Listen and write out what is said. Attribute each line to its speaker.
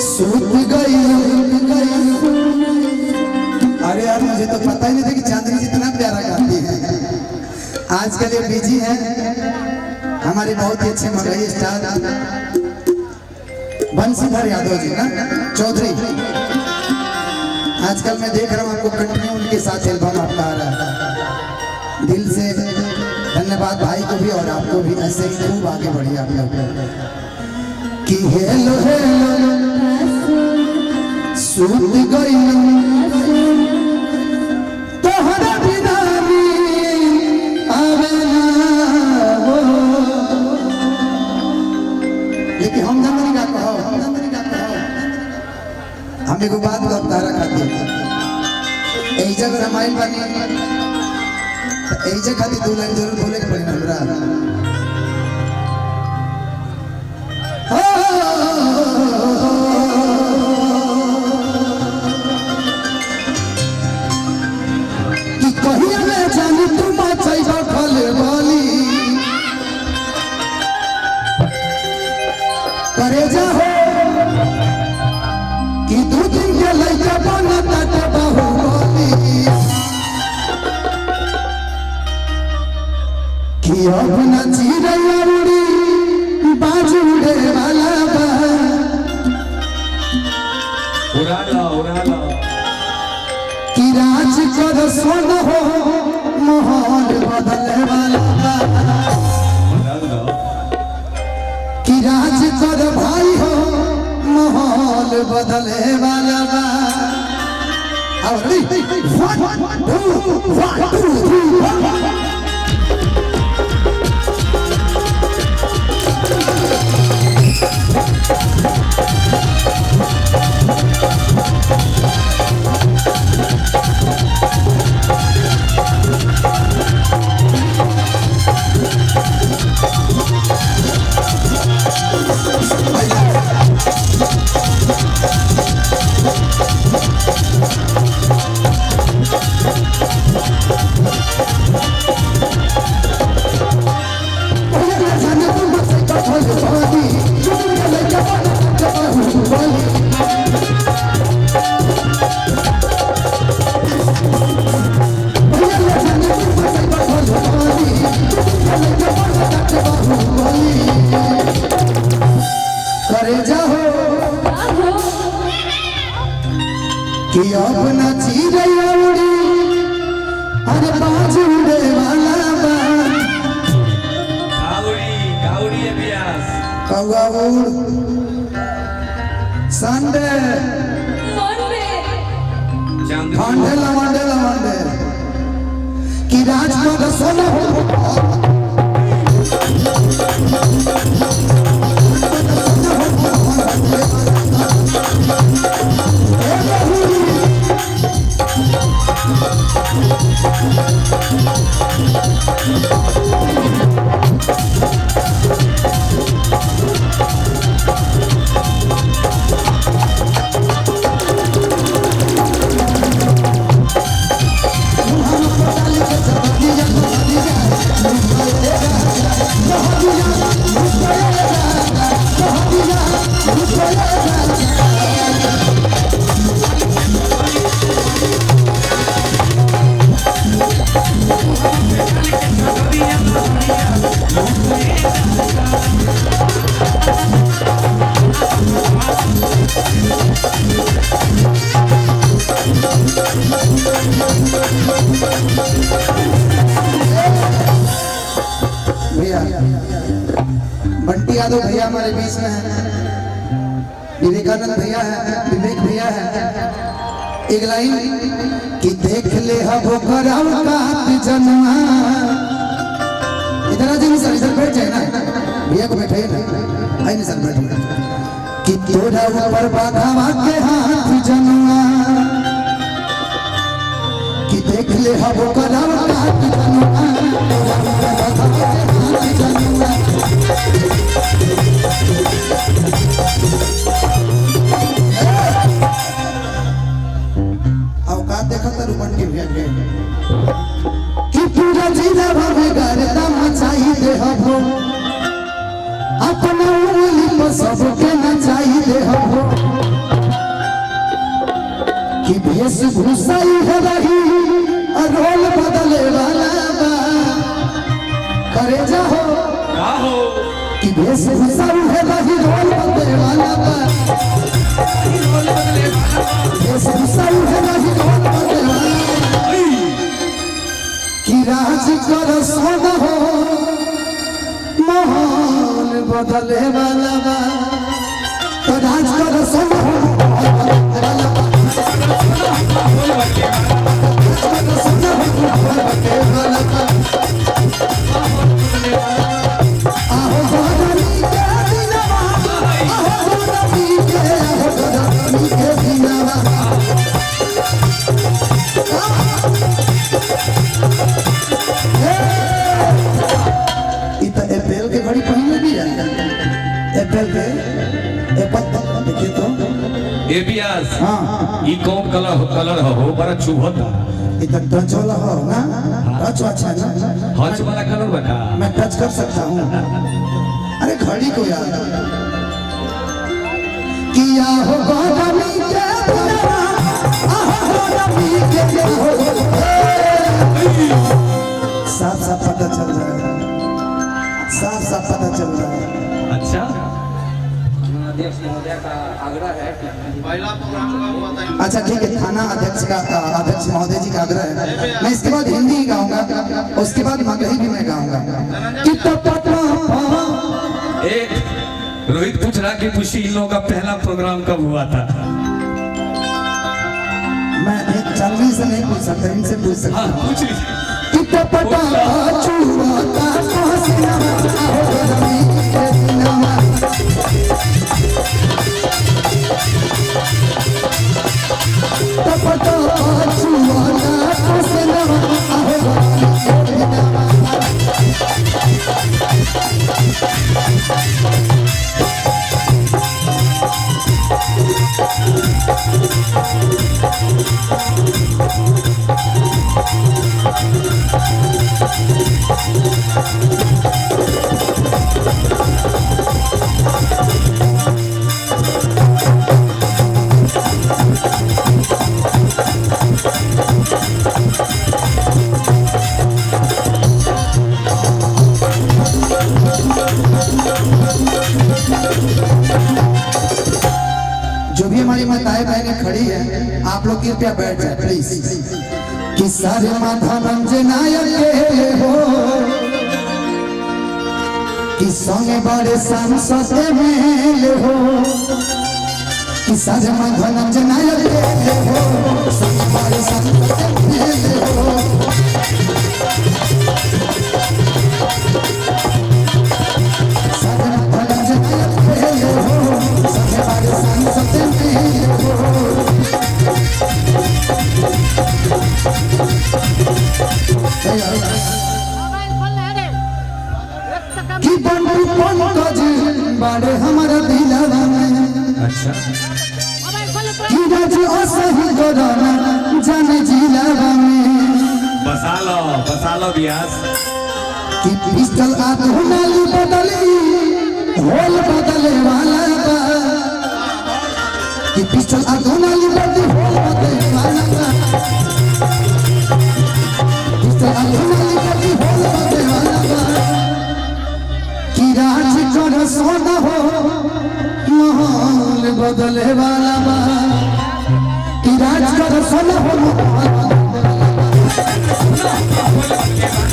Speaker 1: सूत गई। अरे यार मुझे तो पता ही नहीं था कि चांदनी जितना प्यारा गाती है। आजकल ये बिजी है हमारे बहुत ही अच्छे मगही स्टार बंसीधर यादव जी ना चौधरी। आजकल मैं देख रहा हूँ आपको कंटिन्यू उनके साथ एल्बम आपका आ रहा है। दिल से धन्यवाद भाई को भी और आपको भी, ऐसे ही खूब आगे बढ़िए आप लोग। कि हेलो हेलो सूत गई तोहरा बिना आवे ना हो। लेकिन हम नंदनी का कहो, हम एगो बात तारा खाती ऐजा अगर हमारी बानी ऐजा खाती 2 लाइन जरूर बोले के पड़ी हमरा। कि कहिया ले जानी तुम चाहिए खले वाली करे जा हो कि 2 दिन के लइका बनता के बाहुबली। कि अब न चिड़ैया उड़ी बाजू उड़े वाला बा। उड़ाला कि राज कर सोन हो माहौल बदले वाला बा। कि राज कर भाई हो माहौल बदले वाला बा। और 1 2 3 कि अब न चिड़ैया उड़ी अरे बाज उड़े वाला बा। काउड़ी अभ्यास कौआ उड़ संडे मंडे लमंडे कि राज को सोना हो। भैया बंटी यादव भैया हमारे बीच में है, विवेकानंद भैया है, विवेक भैया है। एक लाइन कि देख ले हबो करम का जन्मा। इधर आजे सर, इधर बैठ जाए ना भैया को बैठाइए ना, आइए सर बैठो। कि तोरा ऊपर बाघावा के हाथ जन्मा। कि देख ले हबो करम का जन्मा। औकात देखा तर बंटी भैया के कि पूरा जिला भवे करता मचाई दे हबो। अपना उंगली पर सबके नचाई दे हबो। वेशभूषा है रही रोल बदले वाला बा करे जाओ कि वेशभूषा है रही रोल बदले वाला बा वेशभूषा है रही रोल बदले वाला कि राज कर सोना हो माहौल बदले वाला बा तो राज कर सोना हो घड़ी पहले भी एप्पल पे एप्पल देखिए तो
Speaker 2: एबियास
Speaker 1: हाँ
Speaker 2: ये कौन कलर हो बड़ा चुभता
Speaker 1: इधर टच वाला हो ना टच अच्छा ना
Speaker 2: हच वाला कलर बता
Speaker 1: मैं टच कर सकता हूँ अरे घड़ी को याद किया हो गोदामी के दिलवा आहो गोदामी के साफ साफ पता चल रहा है साफ साफ पता चल रहा है
Speaker 2: अच्छा
Speaker 3: अध्यक्ष महोदय का आग्रह है
Speaker 4: पहला प्रोग्राम का हुआ था।
Speaker 1: अच्छा ठीक है थाना अध्यक्ष महोदय जी का आग्रह है मैं इसके बाद हिंदी ही गाऊंगा उसके बाद मगही भी मैं गाऊंगा
Speaker 2: एक रोहित पूछ रहा कि पूछी इन लोगों का पहला प्रोग्राम कब हुआ था
Speaker 1: मैं एक चलने से नहीं पूछ सकता इनसे पूछ सकता
Speaker 2: हाँ पूछ लीजिए
Speaker 1: जो भी हमारी माताएं बहनें खड़ी है आप लोग कृपया बैठ जाए प्लीज कि सारे माथा नायक हो कि संगे बड़े सांसद में हो कि सारे माथा नायक हो संगे बड़े सांसद में हो सारे माथा नायक हो संगे बड़े सांसद कि बंधु पंकज बड़े हमारा दिलवा में
Speaker 2: अच्छा
Speaker 1: कि राज असही गोराना जाने जिलावा में
Speaker 2: बसा लो बियास
Speaker 1: कि पिस्टल आधुनाली बदली होल बदले वाला बा कि पिस्टल आधुनाली बदली होल बदले वाला बा पिस्टल आधुनाली बदली होल बदले वाला बा कि राज कर सोना हो माहौल बदले वाला बा कि राज कर सोना हो माहौल बदले वाला बा